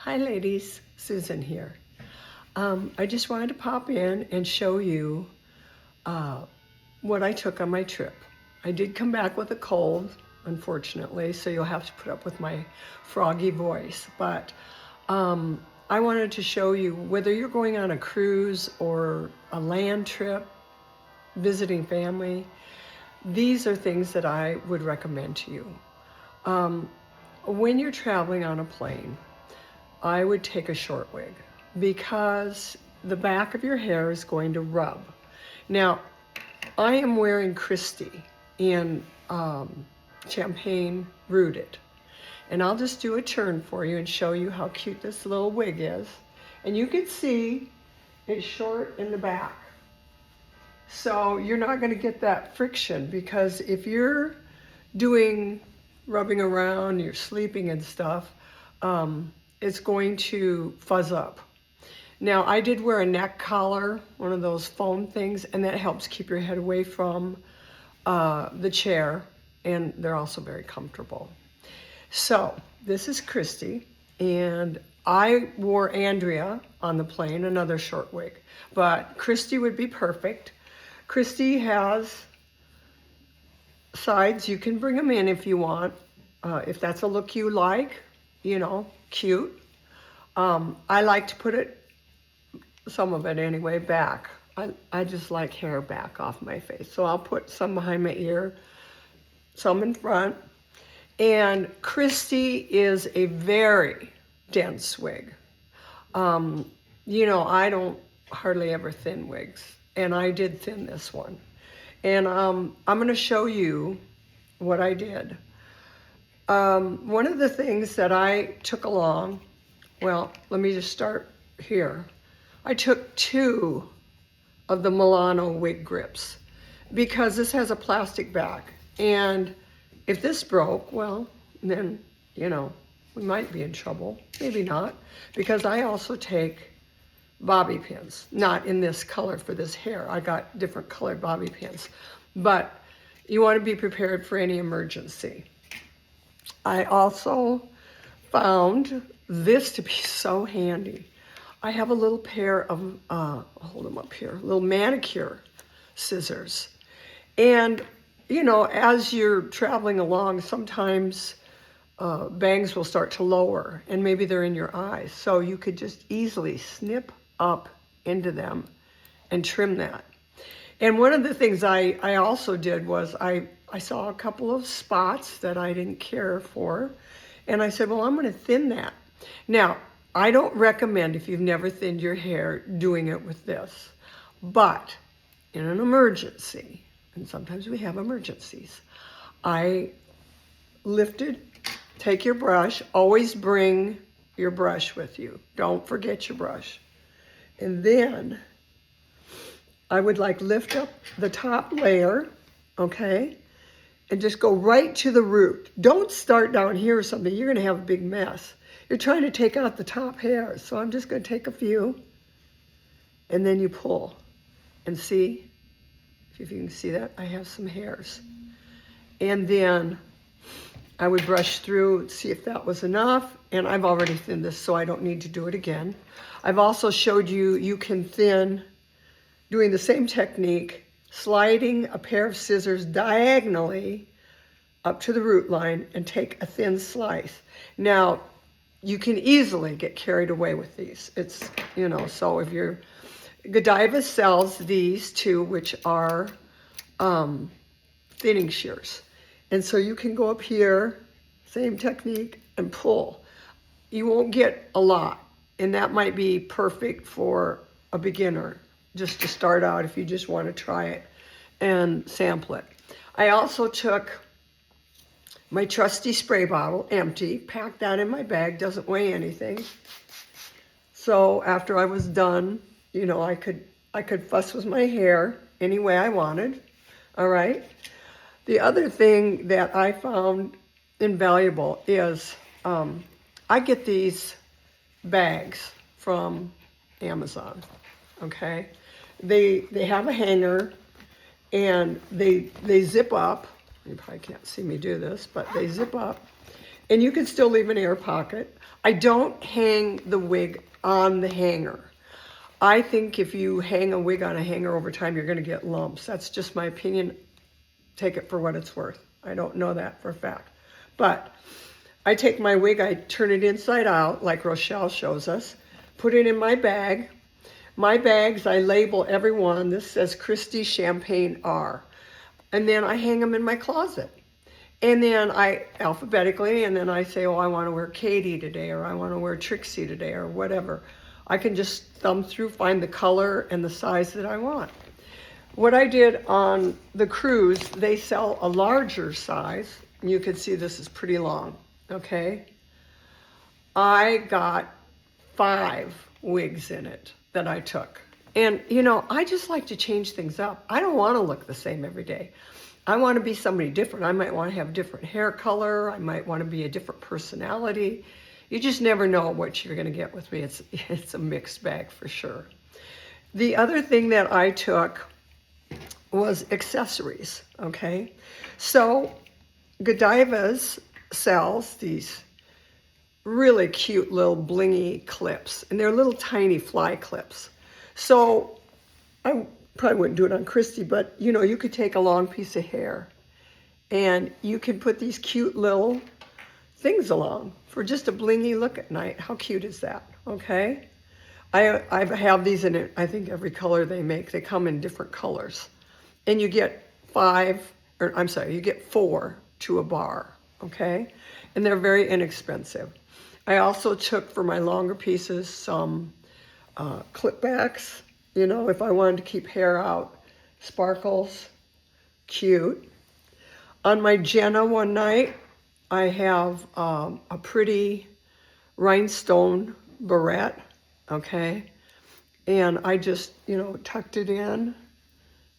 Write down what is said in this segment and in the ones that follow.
Hi ladies, Susan here. I just wanted to pop in and show you what I took on my trip. I did come back with a cold, unfortunately, so you'll have to put up with my froggy voice. But I wanted to show you, whether you're going on a cruise or a land trip, visiting family, these are things that I would recommend to you. When you're traveling on a plane, I would take a short wig because the back of your hair is going to rub. Now, I am wearing Christie in Champagne Rooted. And I'll just do a turn for you and show you how cute this little wig is. And you can see it's short in the back. So you're not going to get that friction, because if you're doing rubbing around, you're sleeping and stuff, it's going to fuzz up. Now, I did wear a neck collar, one of those foam things, and that helps keep your head away from the chair, and they're also very comfortable. So this is Christy, and I wore Andrea on the plane, another short wig, but Christy would be perfect. Christy has sides. You can bring them in if you want, if that's a look you like, you know, cute. I like to put it, some of it anyway, back. I just like hair back off my face. So I'll put some behind my ear, some in front. And Christy is a very dense wig. You know, I don't hardly ever thin wigs, and I did thin this one. And I'm gonna show you what I did. One of the things that I took along, well, let me just start here. I took 2 of the Milano wig grips because this has a plastic back. And if this broke, well, then, you know, we might be in trouble. Maybe not, because I also take bobby pins, not in this color for this hair. I got different colored bobby pins, but you want to be prepared for any emergency. I also found this to be so handy. I have a little pair of, I'll hold them up here, little manicure scissors. And, you know, as you're traveling along, sometimes bangs will start to lower, and maybe they're in your eyes. So you could just easily snip up into them and trim that. And one of the things I also did was I saw a couple of spots that I didn't care for, and I said, well, I'm going to thin that. Now, I don't recommend, if you've never thinned your hair, doing it with this. But in an emergency, and sometimes we have emergencies, I lifted, take your brush, always bring your brush with you. Don't forget your brush. And then I would like lift up the top layer, okay? And just go right to the root. Don't start down here or something. You're gonna have a big mess. You're trying to take out the top hairs. So I'm just gonna take a few, and then you pull. And see, if you can see that, I have some hairs. And then I would brush through, see if that was enough. And I've already thinned this, so I don't need to do it again. I've also showed you, you can thin, doing the same technique, sliding a pair of scissors diagonally up to the root line and take a thin slice. Now, you can easily get carried away with these. It's, you know, so if you're, Godiva sells these too, which are thinning shears. And so you can go up here, same technique, and pull. You won't get a lot, and that might be perfect for a beginner, just to start out if you just want to try it and sample it. I also took my trusty spray bottle, empty, packed that in my bag, doesn't weigh anything. So after I was done, you know, I could fuss with my hair any way I wanted, all right? The other thing that I found invaluable is I get these bags from Amazon, okay? They have a hanger, and they zip up. You probably can't see me do this, but they zip up, And you can still leave an air pocket. I don't hang the wig on the hanger. I think if you hang a wig on a hanger over time, you're going to get lumps. That's just my opinion. Take it for what it's worth. I don't know that for a fact. But I take my wig, I turn it inside out, like Rochelle shows us, put it in my bag. My bags, I label every one. This says Christy Champagne R. And then I hang them in my closet. And then I, alphabetically, and then I say, oh, I want to wear Katie today, or I want to wear Trixie today, or whatever. I can just thumb through, find the color and the size that I want. What I did on the cruise, they sell a larger size. You can see this is pretty long, okay? I got 5 wigs in it that I took. And, you know, I just like to change things up. I don't want to look the same every day. I want to be somebody different. I might want to have different hair color. I might want to be a different personality. You just never know what you're going to get with me. It's a mixed bag for sure. The other thing that I took was accessories, okay? So Godiva's sells these really cute little blingy clips, and they're little tiny fly clips. So I probably wouldn't do it on Christy, but you know, you could take a long piece of hair and you can put these cute little things along for just a blingy look at night. How cute is that? Okay. I have these in, I think, every color they make. They come in different colors. And you get 4 to a bar. Okay. And they're very inexpensive. I also took for my longer pieces some clip backs. You know, if I wanted to keep hair out, sparkles, cute. On my Jenna one night, I have a pretty rhinestone barrette, okay? And I just, you know, tucked it in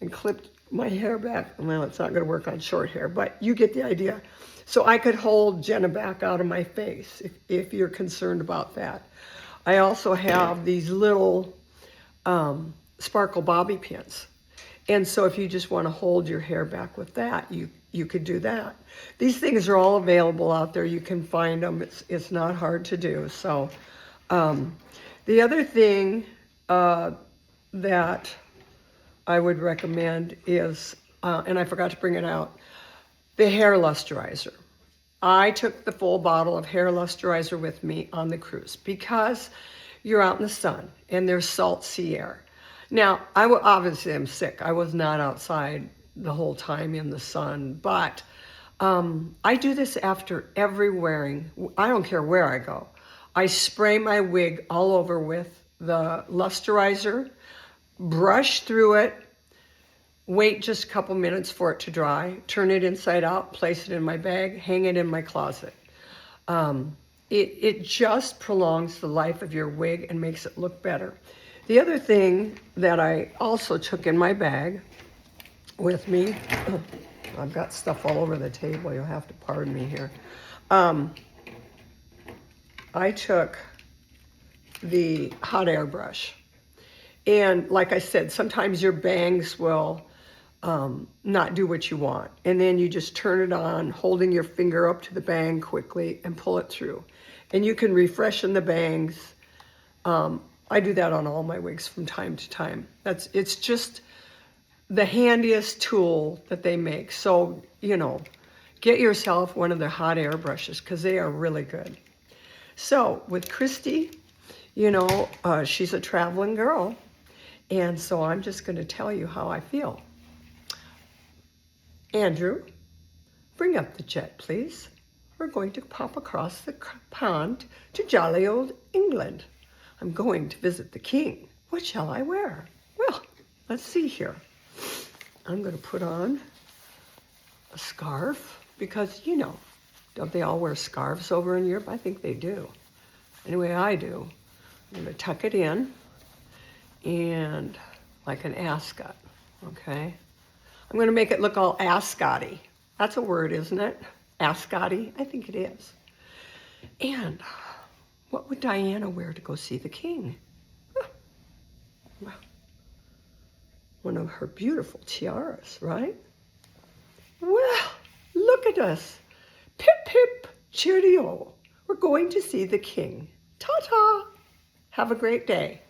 and clipped my hair back. Well, it's not gonna work on short hair, but you get the idea. So I could hold Jenna back out of my face if you're concerned about that. I also have these little sparkle bobby pins. And so if you just want to hold your hair back with that, you could do that. These things are all available out there. You can find them. It's not hard to do. So the other thing that I would recommend is, and I forgot to bring it out, the hair lusterizer. I took the full bottle of hair lusterizer with me on the cruise because you're out in the sun and there's salt sea air. Now, obviously I'm sick. I was not outside the whole time in the sun, but I do this after every wearing. I don't care where I go. I spray my wig all over with the lusterizer, brush through it, wait just a couple minutes for it to dry, turn it inside out, place it in my bag, hang it in my closet. It just prolongs the life of your wig and makes it look better. The other thing that I also took in my bag with me, I've got stuff all over the table, you'll have to pardon me here. I took the hot air brush. And like I said, sometimes your bangs will not do what you want. And then you just turn it on, holding your finger up to the bang quickly and pull it through. And you can refreshen the bangs. I do that on all my wigs from time to time. It's just the handiest tool that they make. So, you know, get yourself one of their hot air brushes because they are really good. So with Christy, you know, she's a traveling girl. And so I'm just going to tell you how I feel. Andrew, bring up the jet, please. We're going to pop across the pond to jolly old England. I'm going to visit the king. What shall I wear? Well, let's see here. I'm going to put on a scarf because, you know, don't they all wear scarves over in Europe? I think they do. Anyway, I do. I'm going to tuck it in and like an ascot, okay? I'm going to make it look all ascot-y. That's a word, isn't it? Ascot-y? I think it is. And what would Diana wear to go see the king? Well, one of her beautiful tiaras, right? Well, look at us. Pip, pip, Cheerio. We're going to see the king. Ta-ta. Have a great day.